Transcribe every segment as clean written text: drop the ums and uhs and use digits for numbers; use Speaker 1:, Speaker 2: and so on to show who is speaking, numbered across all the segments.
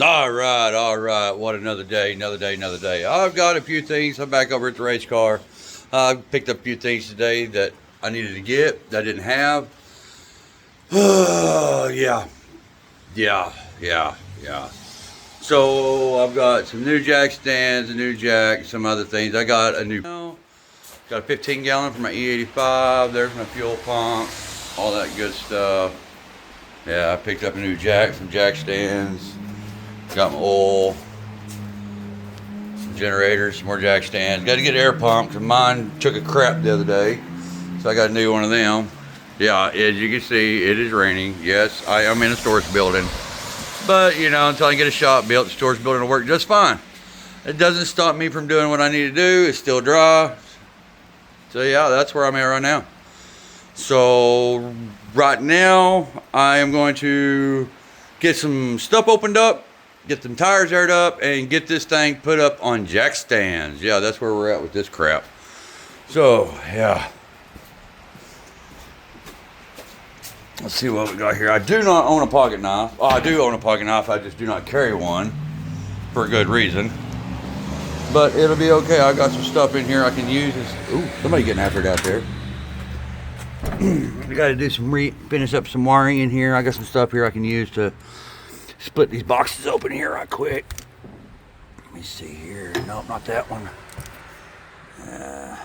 Speaker 1: All right. What another day, another day, another day. I've got a few things. I'm back over at the race car. I picked up a few things today that I needed to get that I didn't have. Yeah, yeah. So I've got some new jack stands, a new jack, some other things. I got got a 15 gallon for my E85. There's my fuel pump, all that good stuff. Yeah, I picked up a new jack, some jack stands. Got my oil, some generators, some more jack stands. Got to get air pump because mine took a crap the other day. So I got a new one of them. Yeah, as you can see, it is raining. Yes, I am in a storage building. But, you know, until I can get a shop built, the storage building will work just fine. It doesn't stop me from doing what I need to do. It's still dry. So, yeah, that's where I'm at right now. So, right now, I am going to get some stuff opened up, get some tires aired up, and get this thing put up on jack stands. Yeah, that's where we're at with this crap. So, yeah. Let's see what we got here. I do not own a pocket knife. Oh, I do own a pocket knife. I just do not carry one for a good reason. But it'll be okay. I got some stuff in here I can use. Ooh, somebody getting after it out there. I got to do finish up some wiring in here. I got some stuff here I can use to split these boxes open here right quick. Let me see here. Nope, not that one.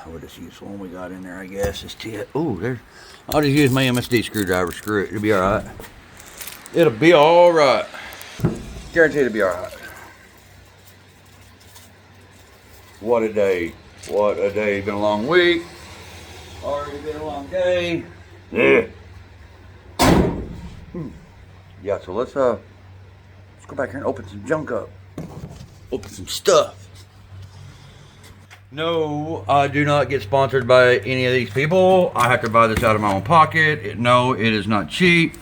Speaker 1: What is this one we got in there? I guess it's it. Ooh, there. I'll just use my MSD screwdriver. Screw it. It'll be all right. It'll be all right. Guarantee it'll be all right. What a day. What a day. It's been a long week. Already been a long day. Yeah. Yeah, so let's go back here and open some junk up. Open some stuff. No, I do not get sponsored by any of these people. I have to buy this out of my own pocket. No, it is not cheap.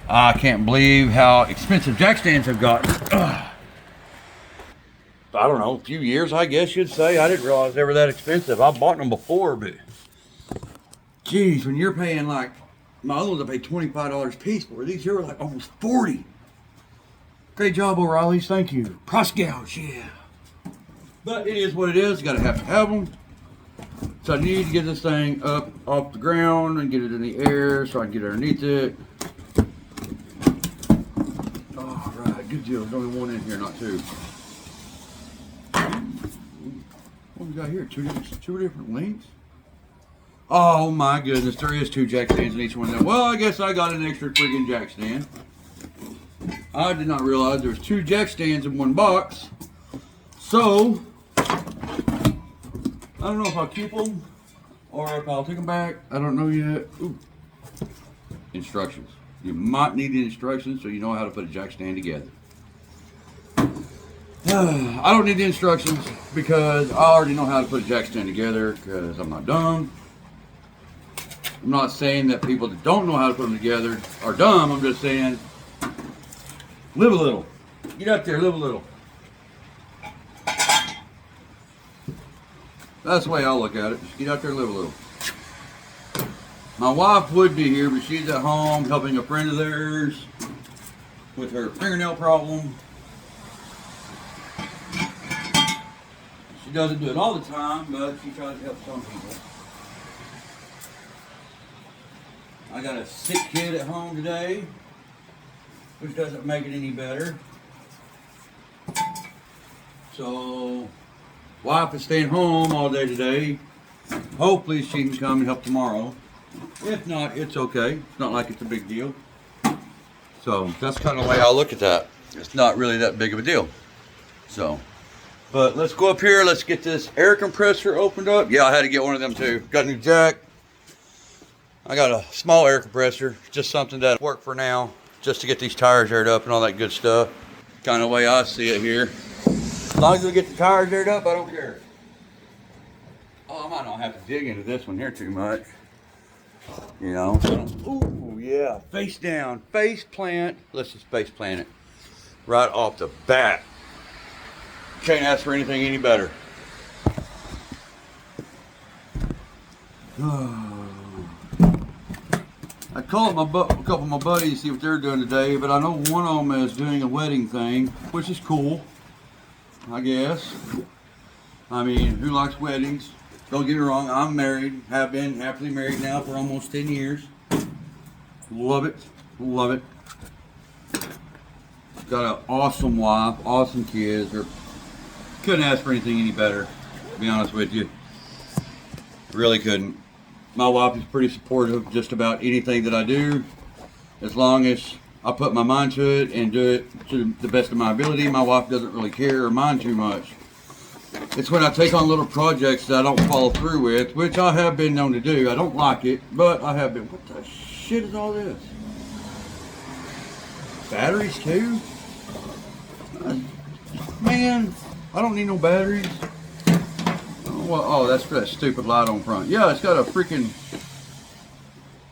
Speaker 1: I can't believe how expensive jack stands have gotten. I don't know, a few years, I guess you'd say. I didn't realize they were that expensive. I've bought them before, but geez, when you're paying like, my other ones I paid $25 a piece for. These here are like almost 40. Great job, O'Reilly's. Thank you. Price gouge, yeah. But it is what it is. You gotta have to have them. So I need to get this thing up off the ground and get it in the air so I can get underneath it. All right, good deal. There's only one in here, not two. What we got here? Two different lengths. Oh my goodness, there is two jack stands in each one of them. Well, I guess I got an extra friggin' jack stand. I did not realize there was two jack stands in one box. So, I don't know if I'll keep them or if I'll take them back. I don't know yet. Ooh. Instructions. You might need the instructions so you know how to put a jack stand together. I don't need the instructions because I already know how to put a jack stand together because I'm not dumb. I'm not saying that people that don't know how to put them together are dumb. I'm just saying, live a little. Get up there, live a little. That's the way I look at it. Just get out there and live a little. My wife would be here, but she's at home helping a friend of theirs with her fingernail problem. She doesn't do it all the time, but she tries to help some people. I got a sick kid at home today, which doesn't make it any better. So, wife is staying home all day today. Hopefully she can come and help tomorrow. If not, it's okay. It's not like it's a big deal. So, that's kind of the way I look at that. It's not really that big of a deal. So, but let's go up here. Let's get this air compressor opened up. Yeah, I had to get one of them too. Got a new jack. I got a small air compressor. Just something that'll work for now. Just to get these tires aired up and all that good stuff. Kind of the way I see it here. As long as we get the tires aired up, I don't care. Oh, I might not have to dig into this one here too much. You know. Ooh, yeah. Face down. Face plant. Let's just face plant it. Right off the bat. Can't ask for anything any better. I called a couple of my buddies to see what they're doing today, but I know one of them is doing a wedding thing, which is cool, I guess. I mean, who likes weddings? Don't get me wrong, I'm married, have been happily married now for almost 10 years. Love it, love it. Got an awesome wife, awesome kids. Couldn't ask for anything any better, to be honest with you. Really couldn't. My wife is pretty supportive of just about anything that I do, as long as I put my mind to it and do it to the best of my ability. My wife doesn't really care or mind too much. It's when I take on little projects that I don't follow through with, which I have been known to do. I don't like it, but I have been. What the shit is all this? Batteries too? Man, I don't need no batteries. Oh, that's for that stupid light on front. Yeah, it's got a freaking...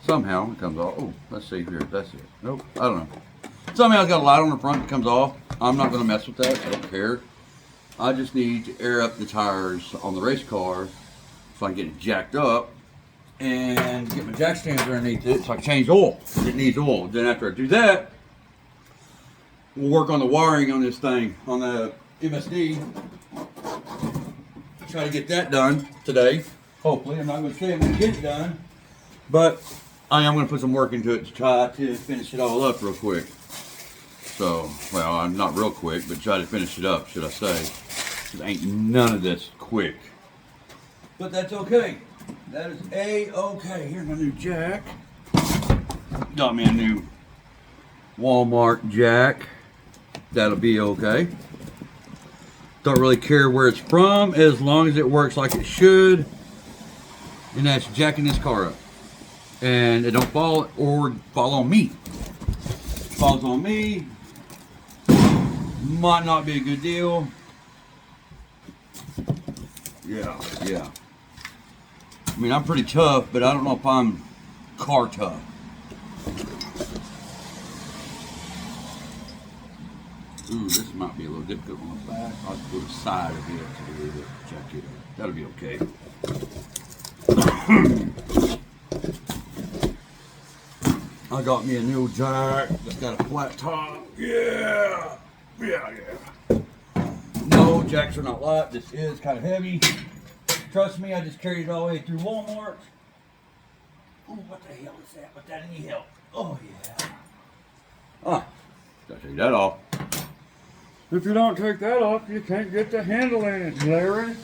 Speaker 1: Somehow it comes off. Oh, let's see here. That's it. Nope, I don't know. Somehow it's got a light on the front that comes off. I'm not going to mess with that. I don't care. I just need to air up the tires on the race car so I can get it jacked up and get my jack stands underneath it so I can change oil. It needs oil. Then after I do that, we'll work on the wiring on this thing, on the MSD. Try to get that done today. Hopefully, I'm not going to say I'm going to get it done, but I am going to put some work into it to try to finish it all up real quick. So, well, I'm not real quick, but try to finish it up, should I say. Because ain't none of this quick. But that's okay. That is A-okay. Here's my new jack. Got me a new Walmart jack. That'll be okay. Don't really care where it's from as long as it works like it should. And that's jacking this car up. And it don't fall on me. Falls on me. Might not be a good deal. Yeah. I mean, I'm pretty tough, but I don't know if I'm car tough. Ooh, this might be a little difficult on the back. I'll have to go to the side of it to be able to check it. That'll be okay. I got me a new jack that's got a flat top. Yeah. No, jacks are not light. This is kind of heavy. Trust me, I just carried it all the way through Walmart. Oh, what the hell is that? But that need help. Oh, yeah. Ah, gotta take that off. If you don't take that off, you can't get the handle in it, Larry.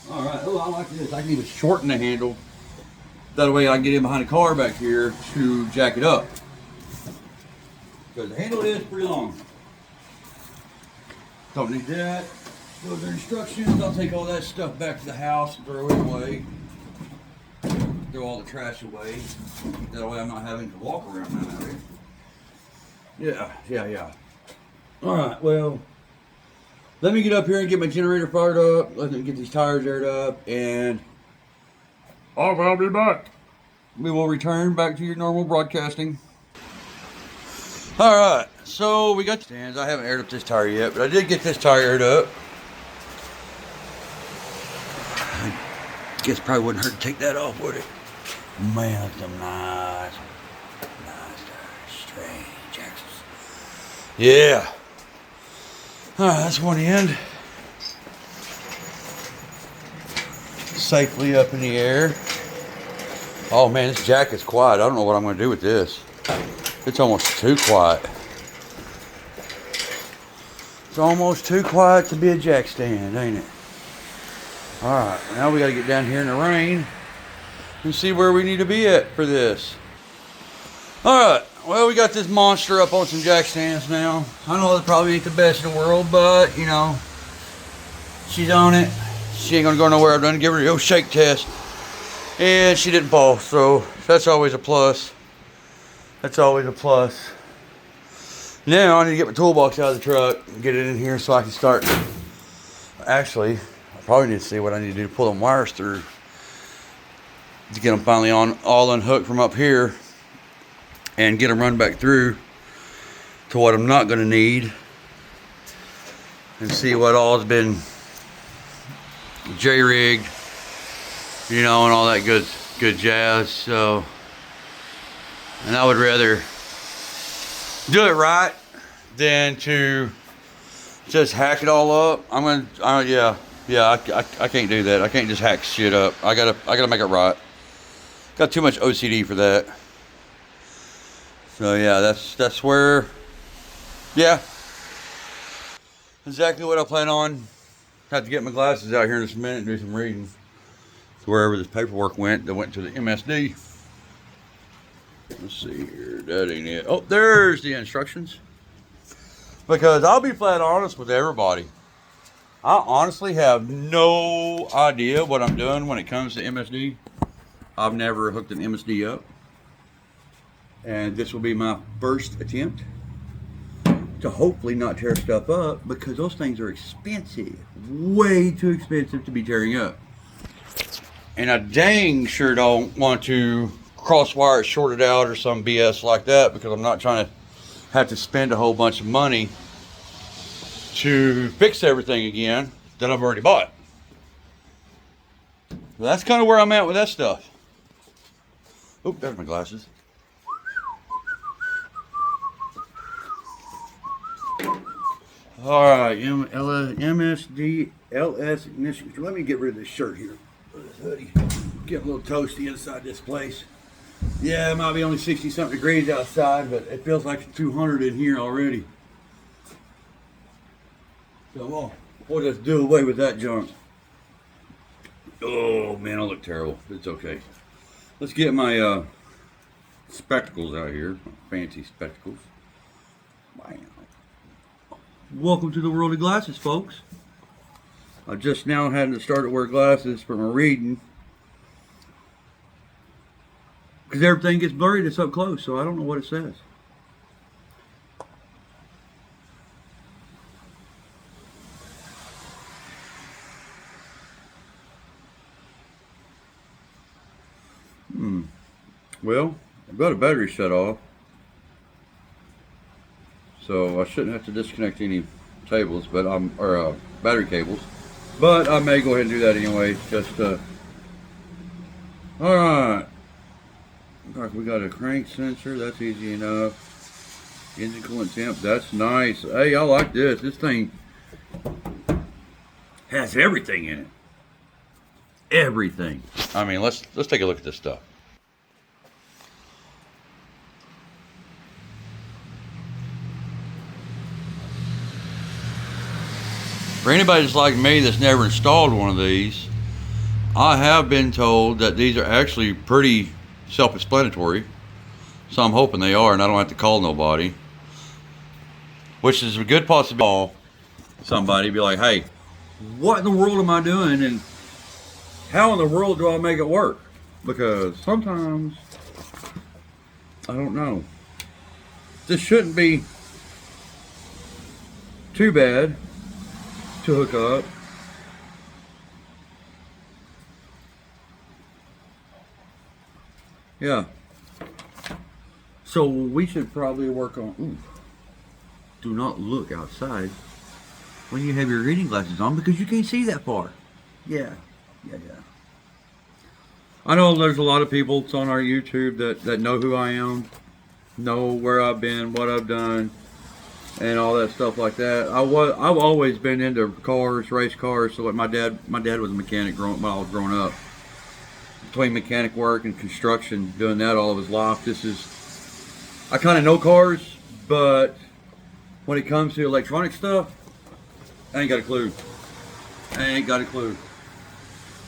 Speaker 1: Alright, oh, I like this. I can even shorten the handle. That way I can get in behind the car back here to jack it up. Because the handle is pretty long. Don't need that. Those are instructions. I'll take all that stuff back to the house and throw it away. Throw all the trash away. That way I'm not having to walk around that area. Yeah. Alright, well, let me get up here and get my generator fired up. Let me get these tires aired up, and I'll be back. We will return back to your normal broadcasting. Alright, so we got stands. I haven't aired up this tire yet, but I did get this tire aired up. I guess probably wouldn't hurt to take that off, would it? Man, that's some nice tires. Strange. Yeah. Alright, that's one end. Safely up in the air. Oh man, this jack is quiet. I don't know what I'm going to do with this. It's almost too quiet. It's almost too quiet to be a jack stand, ain't it? Alright, now we got to get down here in the rain and see where we need to be at for this. Alright. Well, we got this monster up on some jack stands now. I know it probably ain't the best in the world, but, you know, she's on it. She ain't going to go nowhere. I'm going to give her the old shake test. And she didn't fall, so that's always a plus. That's always a plus. Now, I need to get my toolbox out of the truck and get it in here so I can start. Actually, I probably need to see what I need to do to pull them wires through to get them finally all unhooked from up here. And get them run back through to what I'm not going to need, and see what all has been J-rigged, you know, and all that good good jazz. So, and I would rather do it right than to just hack it all up. I can't do that. I can't just hack shit up. I gotta make it right. Got too much OCD for that. So yeah, that's where, yeah, exactly what I plan on. Have to get my glasses out here in just a minute and do some reading. So wherever this paperwork went, that went to the MSD. Let's see here, that ain't it. Oh, there's the instructions. Because I'll be flat honest with everybody. I honestly have no idea what I'm doing when it comes to MSD. I've never hooked an MSD up. And this will be my first attempt to hopefully not tear stuff up, because those things are expensive. Way too expensive to be tearing up. And I dang sure don't want to crosswire it shorted out or some BS like that, because I'm not trying to have to spend a whole bunch of money to fix everything again that I've already bought. Well, that's kind of where I'm at with that stuff. Oh, there's my glasses. All right, MSD, LS ignition. Let me get rid of this shirt here. This hoodie. Get a little toasty inside this place. Yeah, it might be only 60-something degrees outside, but it feels like it's 200 in here already. So we'll just do away with that junk. Oh man, I look terrible. It's okay. Let's get my spectacles out here. Fancy spectacles. Wow. Welcome to the world of glasses, folks. I just now had to start to wear glasses for my reading, because everything gets blurry that's up close, so I don't know what it says. Well, I've got a battery shut off, so I shouldn't have to disconnect any cables, but battery cables. But I may go ahead and do that anyway. Just all right. We got a crank sensor. That's easy enough. Engine coolant temp. That's nice. Hey, I like this. This thing has everything in it. Everything. I mean, let's take a look at this stuff. For anybody that's like me that's never installed one of these, I have been told that these are actually pretty self-explanatory. So I'm hoping they are, and I don't have to call nobody. Which is a good possibility. Somebody be like, hey, what in the world am I doing, and how in the world do I make it work? Because sometimes, I don't know. This shouldn't be too bad to hook up. Yeah. So we should probably work on, do not look outside when you have your reading glasses on, because you can't see that far. Yeah. I know there's a lot of people on our YouTube that know who I am, know where I've been, what I've done, and all that stuff like that. I've always been into cars, race cars. So like my dad was a mechanic when I was growing up. Between mechanic work and construction, doing that all of his life. I kind of know cars, but when it comes to electronic stuff, I ain't got a clue.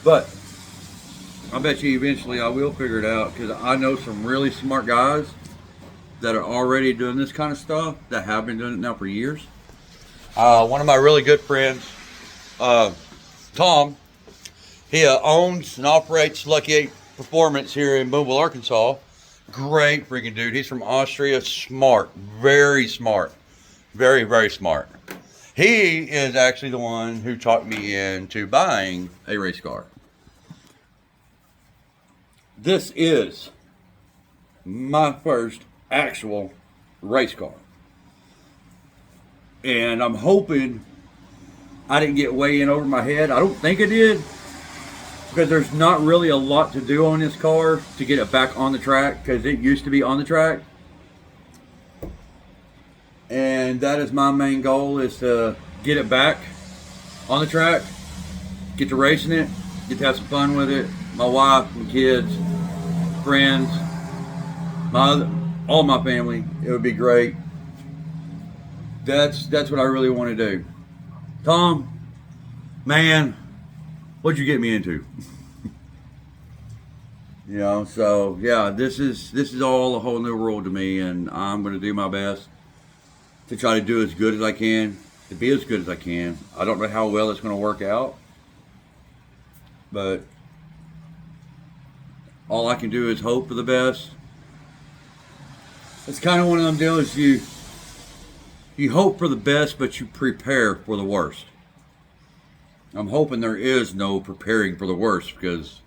Speaker 1: But I bet you eventually I will figure it out, because I know some really smart guys that are already doing this kind of stuff, that have been doing it now for years. One of my really good friends, Tom, he owns and operates Lucky 8 Performance here in Boonville, Arkansas. Great freaking dude. He's from Austria. Smart. Very smart. Very, very smart. He is actually the one who talked me into buying a race car. This is my first actual race car. And I'm hoping I didn't get way in over my head. I don't think I did. because there's not really a lot to do on this car to get it back on the track, because it used to be on the track. And that is my main goal, is to get it back on the track, get to racing it, get to have some fun with it. My wife, my kids, friends, all my family. It would be great. That's what I really want to do. Tom, man, what'd you get me into? You know, so yeah, this is all a whole new world to me, and I'm going to do my best to try to do as good as I can, to be as good as I can. I don't know how well it's going to work out, but all I can do is hope for the best. It's kind of one of them deals, you hope for the best, but you prepare for the worst. I'm hoping there is no preparing for the worst, because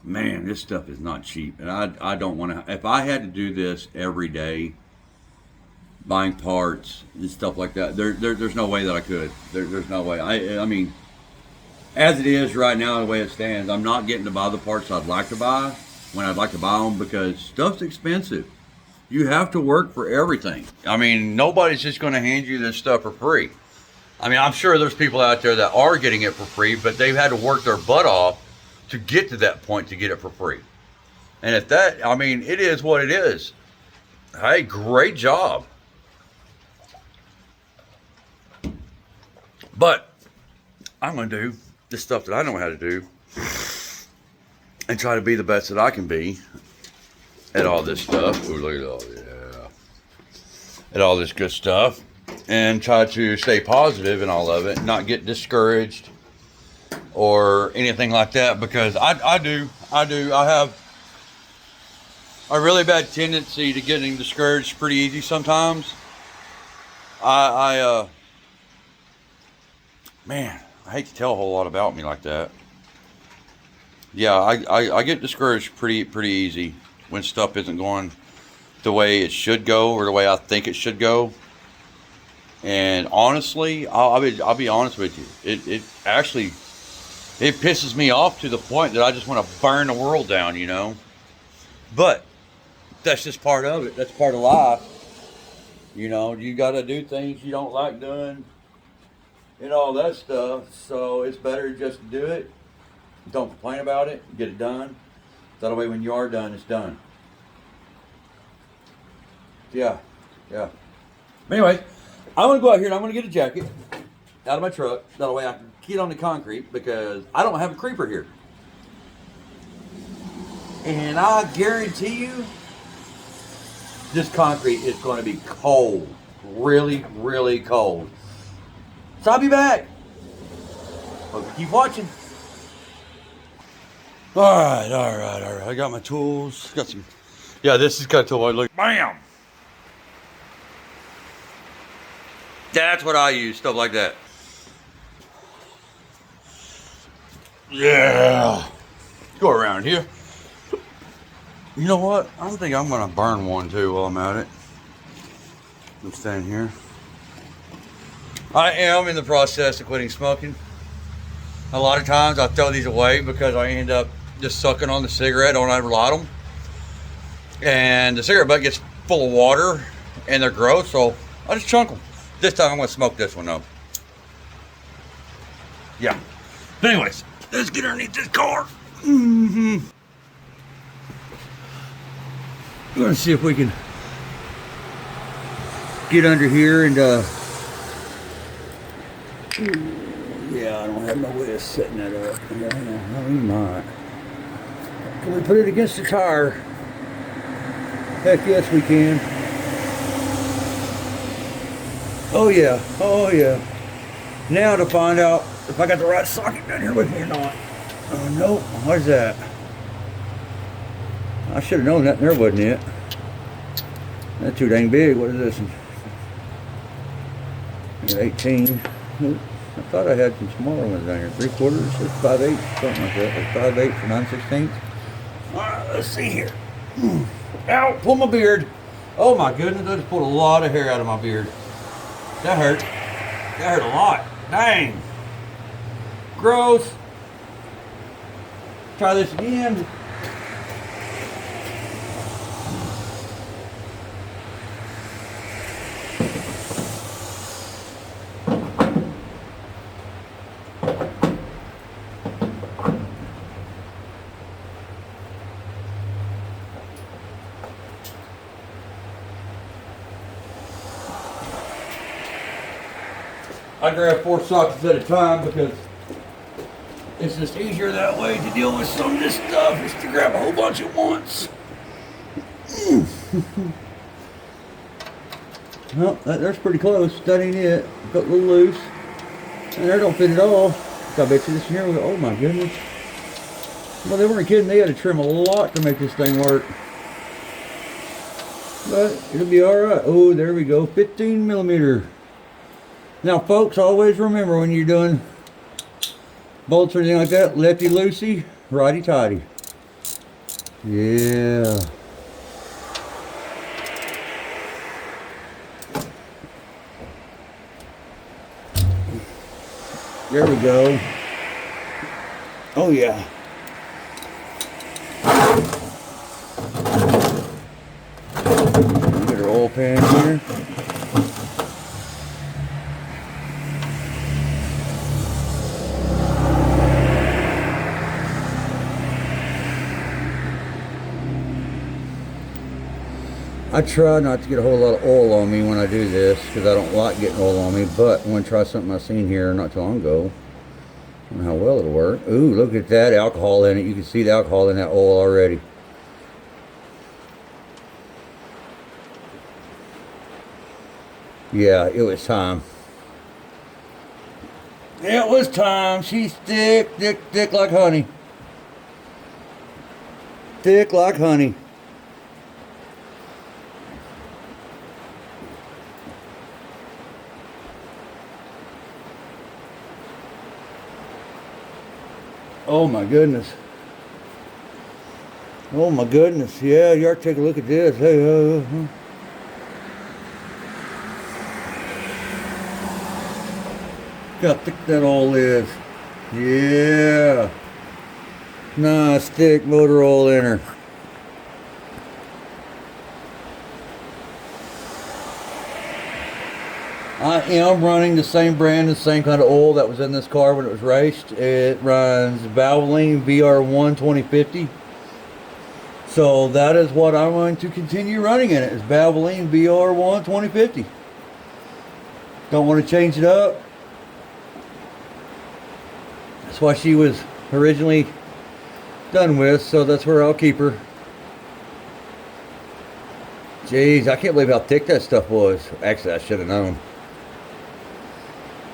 Speaker 1: man, this stuff is not cheap, and I don't want to. If I had to do this every day, buying parts and stuff like that, there's no way that I could. There's no way. I mean, as it is right now, the way it stands, I'm not getting to buy the parts I'd like to buy when I'd like to buy them, because stuff's expensive. You have to work for everything. I mean, nobody's just going to hand you this stuff for free. I mean, I'm sure there's people out there that are getting it for free, but they've had to work their butt off to get to that point to get it for free. And at that, I mean, it is what it is. Hey, great job. But I'm going to do the stuff that I know how to do and try to be the best that I can be at all this stuff. Ooh, look at all, yeah. At all this good stuff. And try to stay positive in all of it, not get discouraged or anything like that, because I have a really bad tendency to getting discouraged pretty easy sometimes. Man, I hate to tell a whole lot about me like that. Yeah, I get discouraged pretty easy when stuff isn't going the way it should go, or the way I think it should go. And honestly, I'll be honest with you. It actually pisses me off to the point that I just want to burn the world down, you know. But that's just part of it. That's part of life. You know, you got to do things you don't like doing and all that stuff. So it's better just to do it. Don't complain about it. Get it done. That way when you are done, it's done. Yeah. Anyways, I'm going to go out here and I'm going to get a jacket out of my truck. That way I can get on the concrete, because I don't have a creeper here. And I guarantee you, this concrete is going to be cold. Really, really cold. So I'll be back. Hope you keep watching. Alright. I got my tools. Got some. Yeah, this is kind of tool. Look. Bam! That's what I use. Stuff like that. Yeah. Let's go around here. You know what? I don't think I'm going to burn one too while I'm at it. I'm staying here. I am in the process of quitting smoking. A lot of times I throw these away because I end up just sucking on the cigarette. I don't ever light them. And the cigarette butt gets full of water and they're gross, so I just chunk them. This time I'm going to smoke this one though. Yeah. But anyways, let's get underneath this car. We're going to see if we can get under here and yeah, I don't have no way of setting that up. No, we might. Can we put it against the tire? Heck yes we can. Oh yeah. Now to find out if I got the right socket down here with me or not. Oh no, what's that? I should have known that there wasn't it. That's too dang big. What is this? Got 18. I thought I had some smaller ones down here. 3/4, 5/8, something like that. Like 5/8 for 9/16. Alright, let's see here. Ow, pull my beard. Oh my goodness, I just pulled a lot of hair out of my beard. That hurt. That hurt a lot. Dang. Gross. Try this again. I grab 4 sockets at a time because it's just easier that way to deal with some of this stuff, is to grab a whole bunch at once. Well, there's pretty close. That ain't it. Got a little loose. And there don't fit at all. I bet you this here, oh my goodness. Well, they weren't kidding. They had to trim a lot to make this thing work. But it'll be alright. Oh, there we go. 15 millimeter. Now, folks, always remember when you're doing bolts or anything like that, lefty loosey, righty tighty. Yeah. There we go. Oh yeah. Get our oil pan here. I try not to get a whole lot of oil on me when I do this because I don't like getting oil on me, but I'm going to try something I seen here not too long ago. I don't know how well it'll work. Ooh, look at that alcohol in it. You can see the alcohol in that oil already. Yeah, it was time. It was time. She's thick, thick, thick like honey. Thick like honey. Oh my goodness. Oh my goodness. Yeah, you ought to take a look at this. Hey, Look how thick that all is. Yeah. Nice thick motor oil in her. I am running the same brand, the same kind of oil that was in this car when it was raced. It runs Valvoline VR1 2050. So that is what I'm going to continue running in it, is Valvoline VR1 2050. Don't want to change it up. That's why she was originally done with, so that's where I'll keep her. Jeez, I can't believe how thick that stuff was. Actually, I should have known.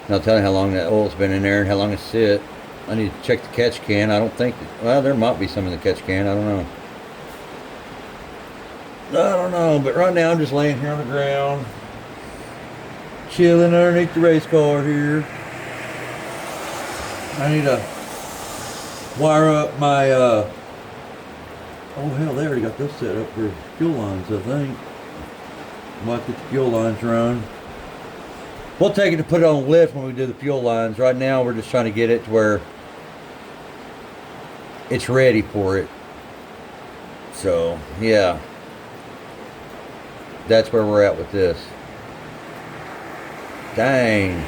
Speaker 1: I'll tell you how long that oil's been in there and how long it's sit. I need to check the catch can. I don't think well, there might be some in the catch can. I don't know. But right now I'm just laying here on the ground, chilling underneath the race car here. I need to wire up my, oh hell, they already got those set up for fuel lines, I think. Might get the fuel lines run. We'll take it to put it on lift when we do the fuel lines. Right now we're just trying to get it to where it's ready for it. So, yeah. That's where we're at with this. Dang.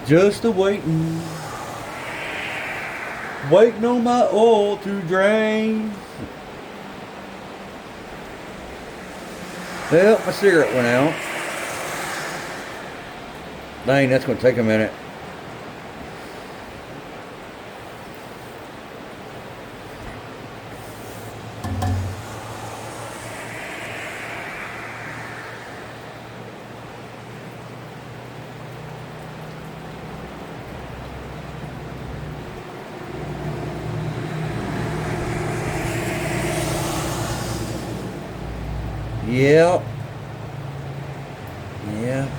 Speaker 1: Just waiting. Waiting on my oil to drain. Well, my cigarette went out. Dang, that's going to take a minute. Yep. Yep.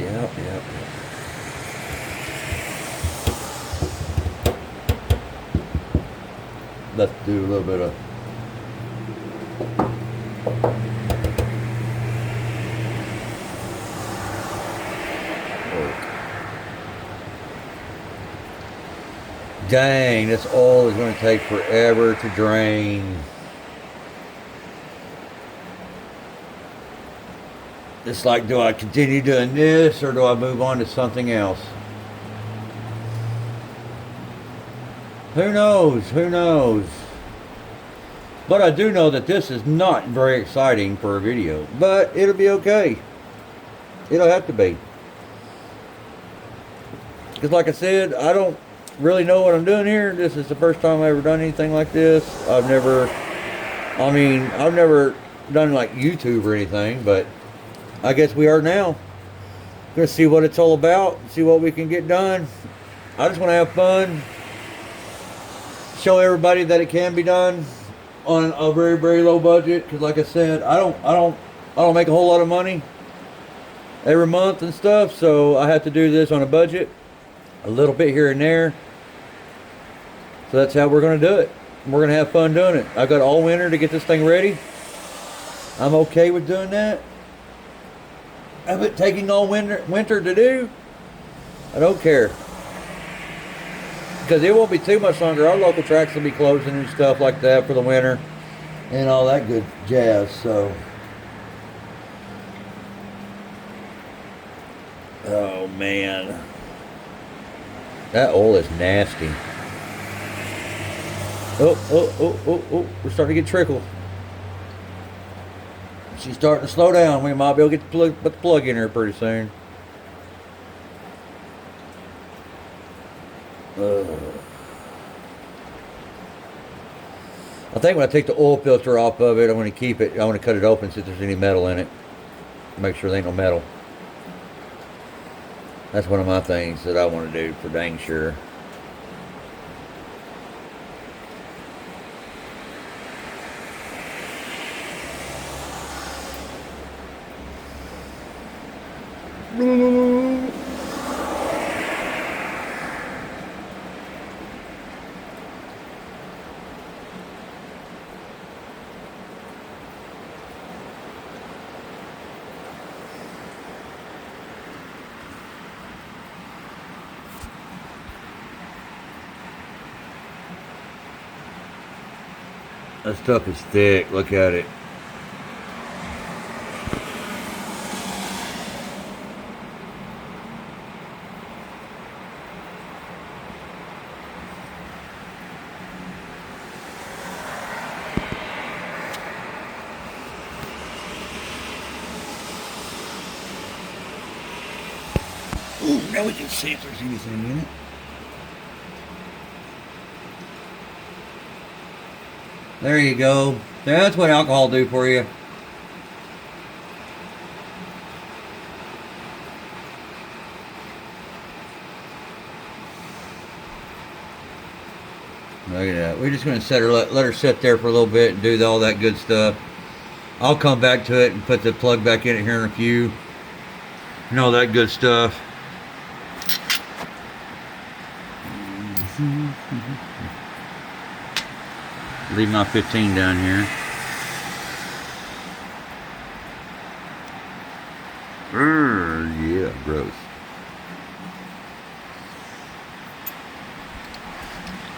Speaker 1: Let's do a little bit of work. Dang, this oil is going to take forever to drain. It's like, do I continue doing this or do I move on to something else? Who knows? Who knows? But I do know that this is not very exciting for a video. But it'll be okay. It'll have to be. Because like I said, I don't really know what I'm doing here. This is the first time I've ever done anything like this. I've never done like YouTube or anything, but I guess we are now. Gonna see what it's all about, see what we can get done. I just want to have fun, show everybody that it can be done on a very, very low budget. Because like I said, I don't make a whole lot of money every month and stuff, so I have to do this on a budget, a little bit here and there. So that's how we're gonna do it. We're gonna have fun doing it. I've got all winter to get this thing ready. I'm okay with doing that. Of it taking all winter to do, I don't care. Because it won't be too much longer. Our local tracks will be closing and stuff like that for the winter and all that good jazz. So, oh man, that oil is nasty. Oh, we're starting to get trickle. She's starting to slow down. We might be able to get put the plug in her pretty soon. I think when I take the oil filter off of it, I'm going to keep it. I want to cut it open, see if there's any metal in it. Make sure there ain't no metal. That's one of my things that I want to do for dang sure. That stuff is thick. Look at it. Ooh, now we can see if there's anything in it. There you go. That's what alcohol do for you. Look at that. We're just going to let her sit there for a little bit and do all that good stuff. I'll come back to it and put the plug back in it here in a few. And all that good stuff. Leave my 15 down here. Yeah, gross.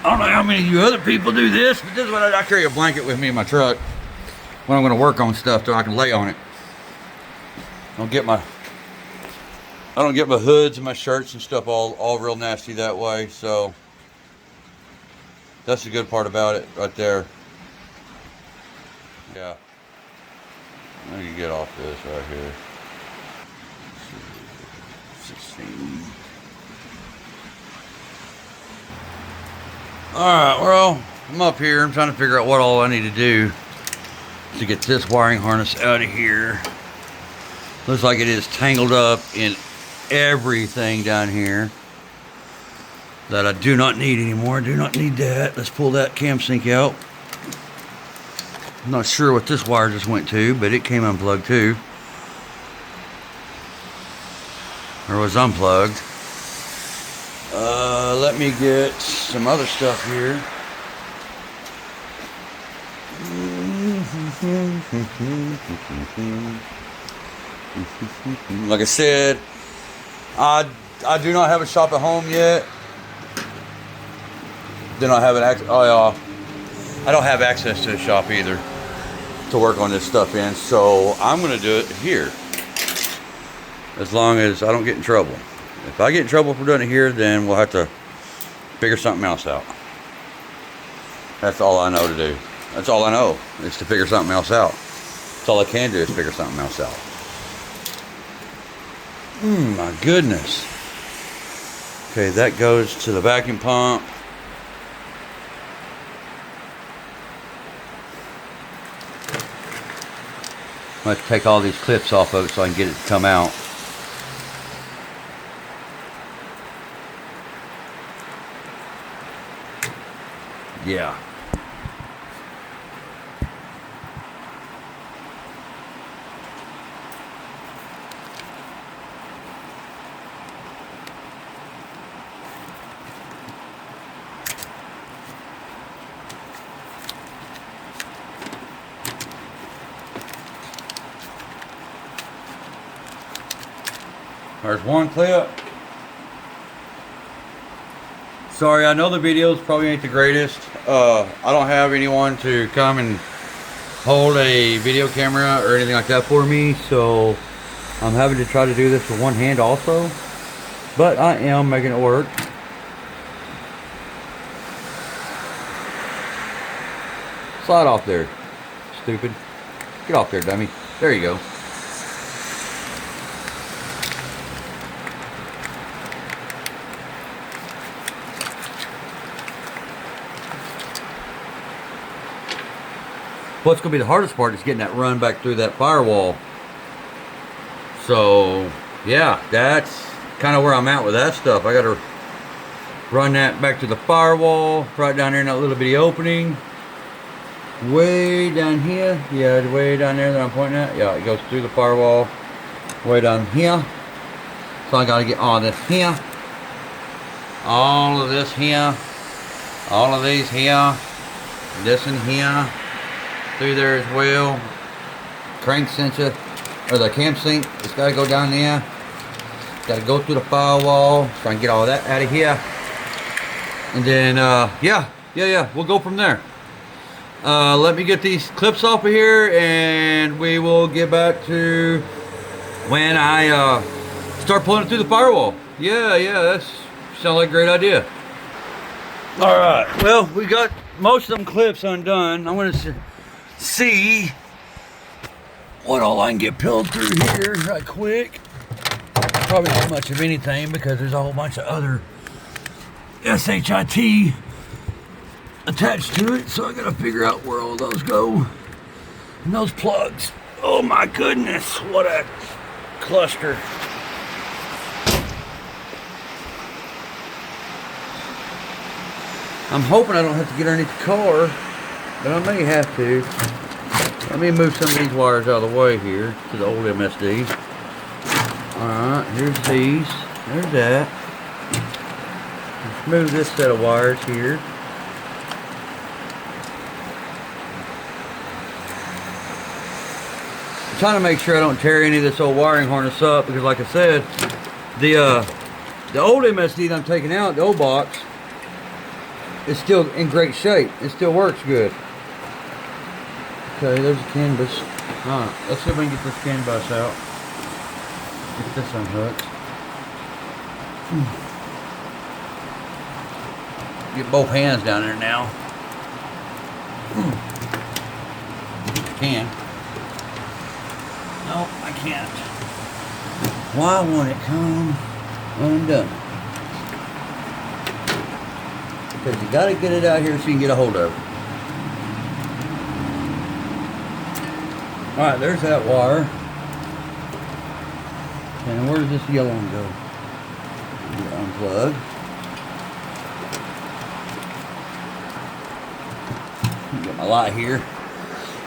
Speaker 1: I don't know how many of you other people do this, but this is what I carry a blanket with me in my truck when I'm going to work on stuff so I can lay on it. I don't get my hoods and my shirts and stuff all real nasty that way, so that's the good part about it right there. Yeah. I can get off this right here. 16. Alright, well, I'm up here. I'm trying to figure out what all I need to do to get this wiring harness out of here. Looks like it is tangled up in everything down here that I do not need anymore. Do not need that. Let's pull that cam sync out. I'm not sure what this wire just went to, but it came unplugged too. Or was unplugged. Let me get some other stuff here. Like I said, I do not have a shop at home yet. then I have an access. I don't have access to the shop either to work on this stuff in, so I'm gonna do it here as long as I don't get in trouble. If I get in trouble for doing it here, then we'll have to figure something else out. That's all I know to do. That's all I know is to figure something else out. That's all I can do is figure something else out. My goodness. Okay, that goes to the vacuum pump. I'm going to take all these clips off of it so I can get it to come out. Yeah. There's one clip. Sorry, I know the videos probably ain't the greatest. I don't have anyone to come and hold a video camera or anything like that for me, so I'm having to try to do this with one hand also. But I am making it work. Slide off there, stupid. Get off there, dummy. There you go. What's going to be the hardest part is getting that run back through that firewall. So, yeah, that's kind of where I'm at with that stuff. I got to run that back to the firewall, right down there in that little bitty opening. Way down here. Yeah, way down there that I'm pointing at. Yeah, it goes through the firewall. Way down here. So I got to get all this here. All of this here. All of these here. This in here. Through there as well. Crank sensor, or the cam sync, it's got to go down there. Got to go through the firewall. Try and get all that out of here. And then, yeah, we'll go from there. Let me get these clips off of here, and we will get back to when I start pulling it through the firewall. Yeah, that sounds like a great idea. All right, well, we got most of them clips undone. I'm going to see what all I can get peeled through here right quick. Probably not much of anything because there's a whole bunch of other SHIT attached to it, so I gotta figure out where all those go. And those plugs, oh my goodness, what a cluster. I'm hoping I don't have to get underneath the car, but I may have to. Let me move some of these wires out of the way here to the old MSD. Alright, here's these. There's that. Let's move this set of wires here. I'm trying to make sure I don't tear any of this old wiring harness up because, like I said, the old MSD that I'm taking out, the old box, is still in great shape. It still works good. Okay, there's a CAN bus. Alright, let's see if we can get this CAN bus out. Get this unhooked. Get both hands down there now. Can. No, I can't. Why won't it come undone? Because you got to get it out here so you can get a hold of it. Alright, there's that wire. And where does this yellow one go? Unplug. Get my light here.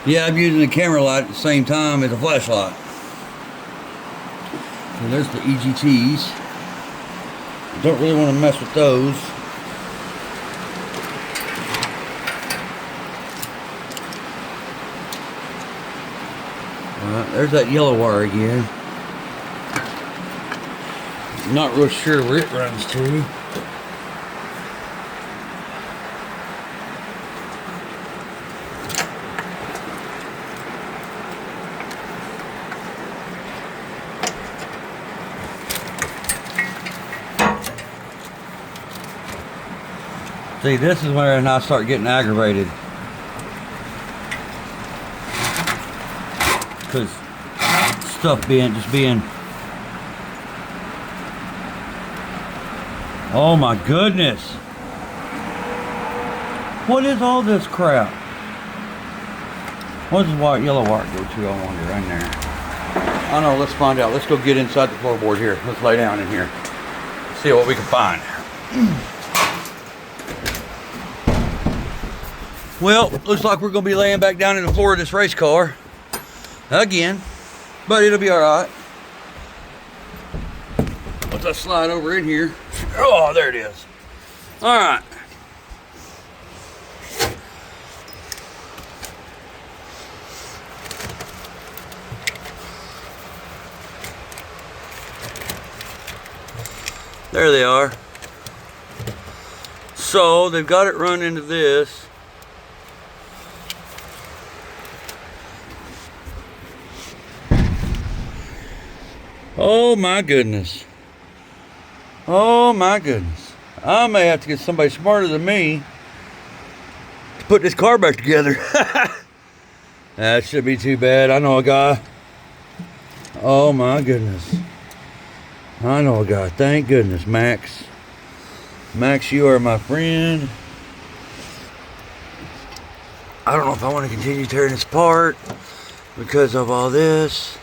Speaker 1: Yeah, I'm using the camera light at the same time as a flashlight. So there's the EGTs. Don't really want to mess with those. Alright, there's that yellow wire again. Not real sure where it runs to. See, this is when I start getting aggravated. Because stuff just being. Oh my goodness. What is all this crap? What does yellow wire go to, I wonder, in there? I don't know, let's find out. Let's go get inside the floorboard here. Let's lay down in here. See what we can find. Well, looks like we're going to be laying back down in the floor of this race car. Again. But it'll be alright. Once I slide over in here. Oh, there it is. Alright. There they are. So they've got it run into this. Oh my goodness. Oh my goodness. I may have to get somebody smarter than me to put this car back together. That shouldn't be too bad. I know a guy. Oh my goodness. I know a guy. Thank goodness, Max. Max, you are my friend. I don't know if I want to continue tearing this apart because of all this.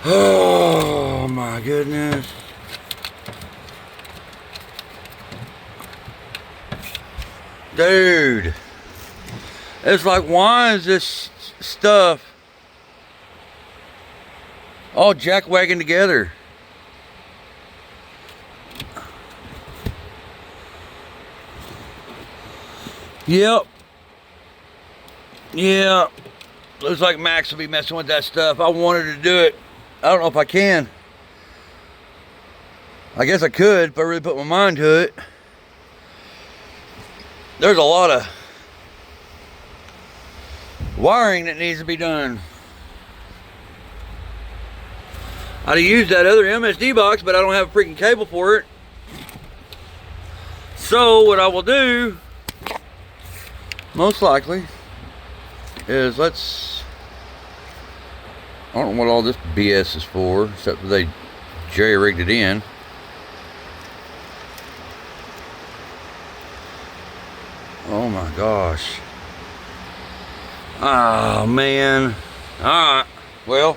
Speaker 1: Oh my goodness. Dude. It's like, why is this stuff all jackwagging together? Yep. Yeah. Looks like Max will be messing with that stuff. I wanted to do it. I don't know if I can. I guess I could if I really put my mind to it. There's a lot of wiring that needs to be done. I'd have used that other MSD box, but I don't have a freaking cable for it. So what I will do, most likely, is I don't know what all this BS is for, except that they jerry-rigged it in. Oh my gosh. Oh man. Alright. Well.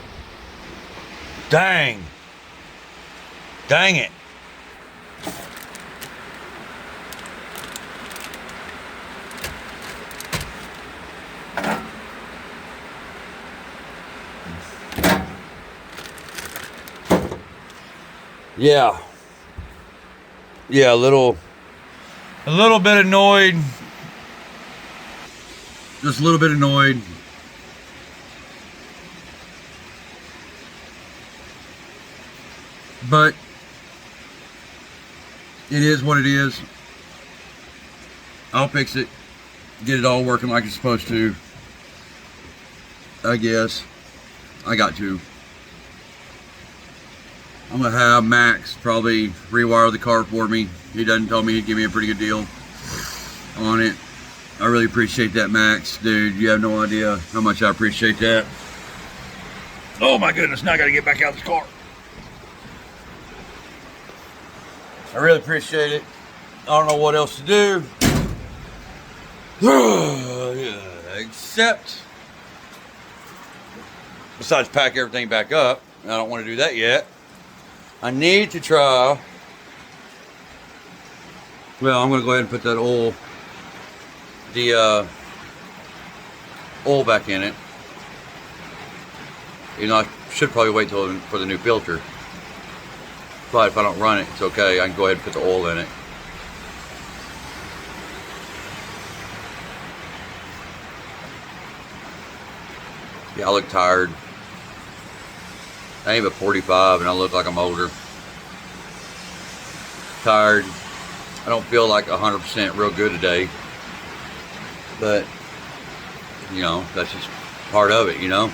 Speaker 1: Dang. Dang it. Yeah. Yeah, a little bit annoyed. Just a little bit annoyed. But it is what it is. I'll fix it. Get it all working like it's supposed to. I guess. I got to. I'm gonna have Max probably rewire the car for me. He done told me he'd give me a pretty good deal on it. I really appreciate that, Max. Dude, you have no idea how much I appreciate that. Oh my goodness, now I gotta get back out of this car. I really appreciate it. I don't know what else to do. Except, besides pack everything back up. I don't want to do that yet. I need to try. Well, I'm going to go ahead and put that oil, oil back in it. You know, I should probably wait till for the new filter. But if I don't run it, it's okay. I can go ahead and put the oil in it. Yeah, I look tired. I ain't but 45 and I look like I'm older. Tired. I don't feel like 100% real good today. But, you know, that's just part of it, you know.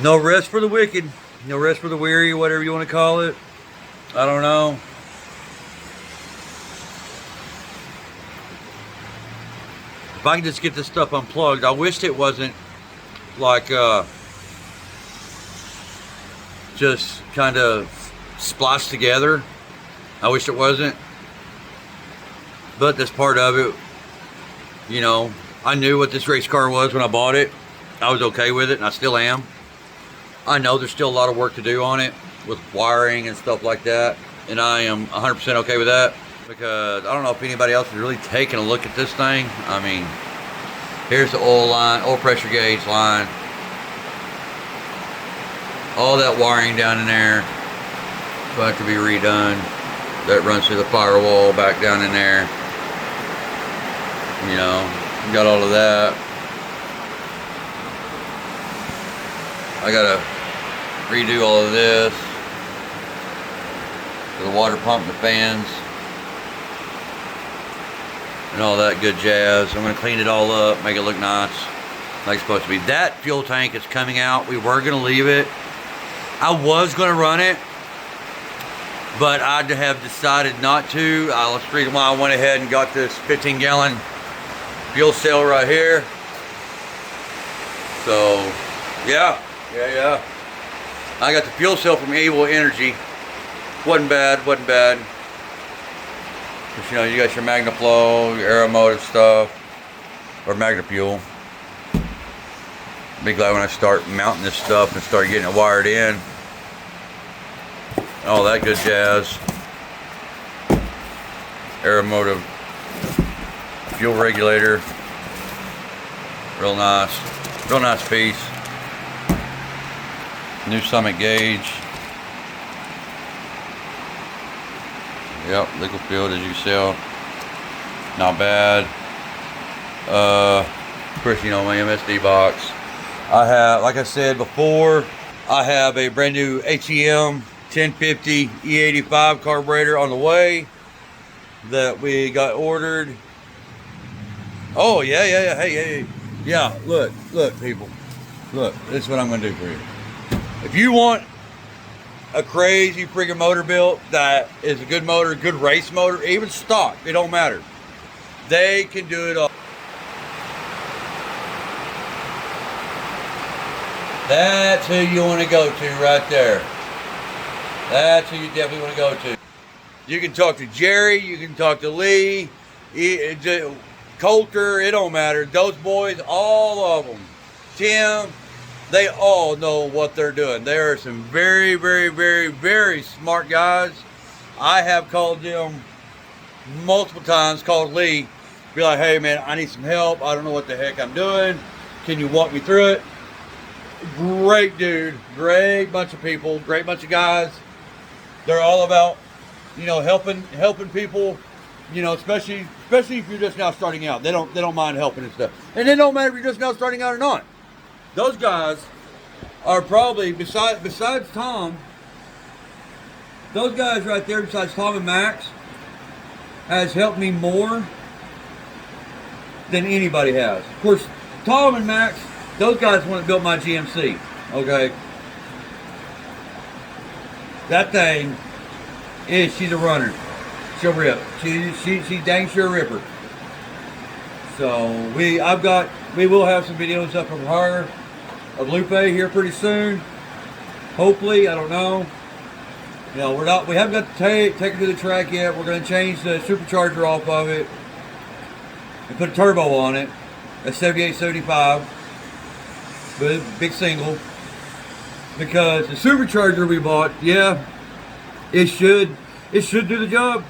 Speaker 1: No rest for the wicked. No rest for the weary, whatever you want to call it. I don't know. If I can just get this stuff unplugged, I wished it wasn't like just kind of spliced together. I wish it wasn't. But that's part of it. You know, I knew what this race car was when I bought it. I was okay with it, and I still am. I know there's still a lot of work to do on it with wiring and stuff like that, and I am 100% okay with that, because I don't know if anybody else is really taking a look at this thing. I mean, here's the oil line, oil pressure gauge line, all that wiring down in there will have to be redone. That runs through the firewall back down in there. You know, got all of that. I gotta redo all of this, the water pump and the fans and all that good jazz. I'm gonna clean it all up, make it look nice like it's supposed to be. That fuel tank is coming out. We were gonna leave it. I was gonna run it, but I have decided not to. That's the reason why I went ahead and got this 15-gallon fuel cell right here. So yeah. I got the fuel cell from Able Energy. Wasn't bad. But, you know, you got your MagnaFlow, your Aeromotive stuff, or MagnaFuel. Be glad when I start mounting this stuff and start getting it wired in. All that good jazz. Aeromotive fuel regulator. Real nice piece. New Summit gauge. Yep, liquid fuel as you sell. Not bad. Of course, you know, my MSD box. I have, like I said before, I have a brand new HEM 1050 E85 carburetor on the way that we got ordered. Oh yeah. Hey. Yeah, look people. Look, this is what I'm gonna do for you. If you want a crazy freaking motor built that is a good motor, good race motor, even stock, it don't matter. They can do it all. That's who you want to go to right there. That's who you definitely want to go to. You can talk to Jerry, you can talk to Lee, Coulter, it don't matter. Those boys, all of them. Tim, they all know what they're doing. They are some very, very, very, very smart guys. I have called them multiple times, called Lee, be like, hey man, I need some help. I don't know what the heck I'm doing. Can you walk me through it? Great dude, great bunch of people, great bunch of guys. They're all about, you know, helping people, you know, especially if you're just now starting out. They don't mind helping and stuff. And it don't matter if you're just now starting out or not. Those guys are probably, besides Tom, those guys right there, besides Tom and Max, has helped me more than anybody has. Of course, Tom and Max, those guys want to build my GMC, okay? That thing she's a runner. She'll rip. She's dang sure a ripper. So we will have some videos up of her, of Lupe here pretty soon. Hopefully, I don't know. You know, we haven't got to take her to the track yet. We're going to change the supercharger off of it and put a turbo on it. A 7875, but big single. Because the supercharger we bought, yeah, it should do the job.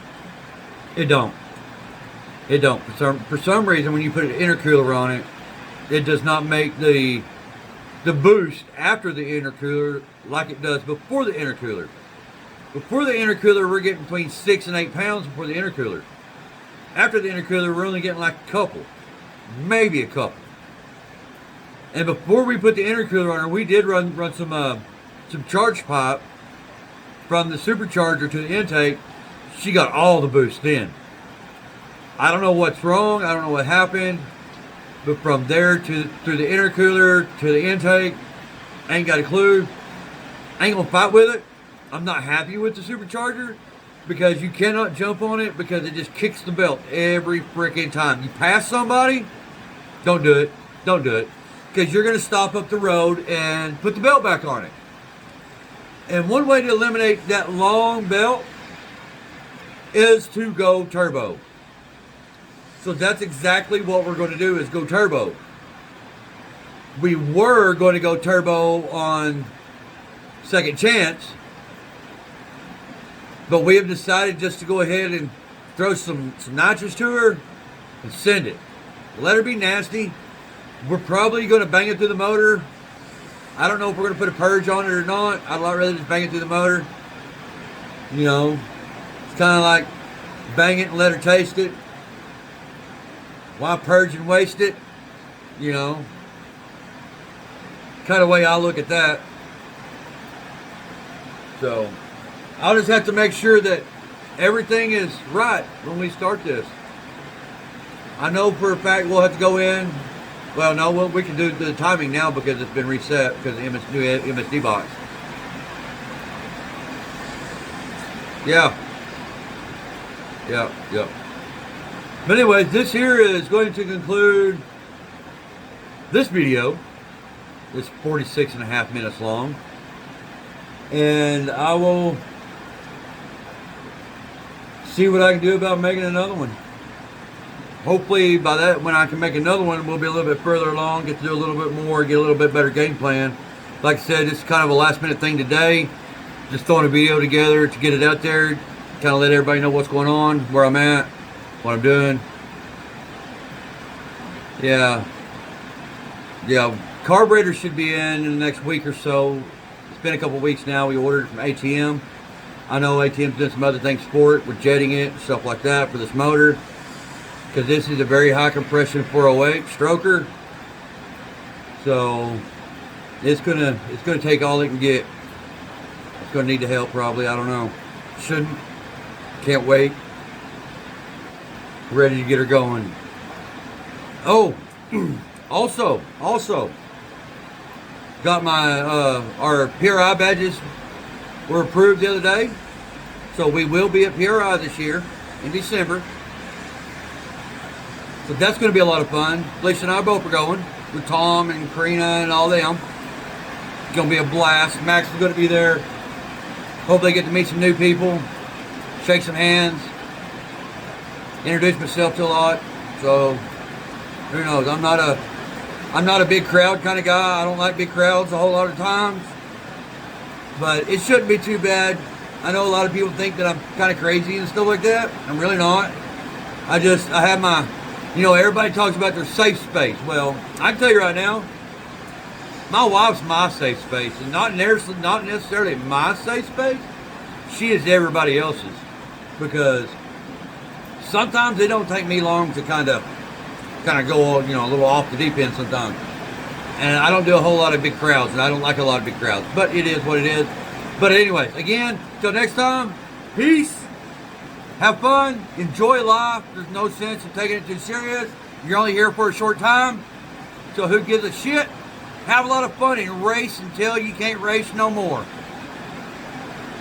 Speaker 1: It don't. For some reason, when you put an intercooler on it, it does not make the boost after the intercooler like it does before the intercooler. Before the intercooler, we're getting between 6 and 8 pounds before the intercooler. After the intercooler, we're only getting like a couple, maybe a couple. And before we put the intercooler on her, we did run some charge pipe from the supercharger to the intake. She got all the boost then. I don't know what's wrong. I don't know what happened. But from there through the intercooler to the intake, I ain't got a clue. I ain't gonna fight with it. I'm not happy with the supercharger because you cannot jump on it because it just kicks the belt every freaking time. You pass somebody, Don't do it. Don't do it. Because you're going to stop up the road and put the belt back on it. And one way to eliminate that long belt is to go turbo. So that's exactly what we're going to do, is go turbo. We were going to go turbo on Second Chance, but we have decided just to go ahead and throw some nitrous to her and send it. Let her be nasty. We're probably going to bang it through the motor. I don't know if we're going to put a purge on it or not. I'd rather just bang it through the motor. You know, it's kind of like bang it and let her taste it. Why purge and waste it? You know, kind of way I look at that. So I'll just have to make sure that everything is right when we start this. I know for a fact we'll have to go in. Well, no, we can do the timing now because it's been reset because of the new MSD box. Yeah. But anyways, this here is going to conclude this video. It's 46 and a half minutes long. And I will see what I can do about making another one. Hopefully by that, when I can make another one, we'll be a little bit further along, get to do a little bit more, get a little bit better game plan. Like I said, it's kind of a last minute thing today. Just throwing a video together to get it out there, kind of let everybody know what's going on, where I'm at, what I'm doing. Yeah, carburetor should be in the next week or so. It's been a couple weeks now. We ordered it from ATM. I know ATM's done some other things for it, with jetting it, stuff like that for this motor. Because this is a very high compression 408 stroker. So it's gonna take all it can get. It's gonna need the help probably, I don't know. Shouldn't. Can't wait. Ready to get her going. Oh, also got my our PRI badges were approved the other day. So we will be at PRI this year in December. So that's going to be a lot of fun. Lisa and I both are going with Tom and Karina and all them. It's going to be a blast. Max is going to be there. Hope they get to meet some new people, shake some hands, introduce myself to a lot. So who knows? I'm not a big crowd kind of guy. I don't like big crowds a whole lot of times. But it shouldn't be too bad. I know a lot of people think that I'm kind of crazy and stuff like that. I'm really not. I have my, you know, everybody talks about their safe space. Well, I can tell you right now, my wife's my safe space, and not necessarily my safe space. She is everybody else's, because sometimes it don't take me long to kind of go, you know, a little off the deep end sometimes. And I don't do a whole lot of big crowds, and I don't like a lot of big crowds. But it is what it is. But anyway, again, till next time, peace. Have fun, enjoy life. There's no sense in taking it too serious. You're only here for a short time, so who gives a shit? Have a lot of fun and race until you can't race no more.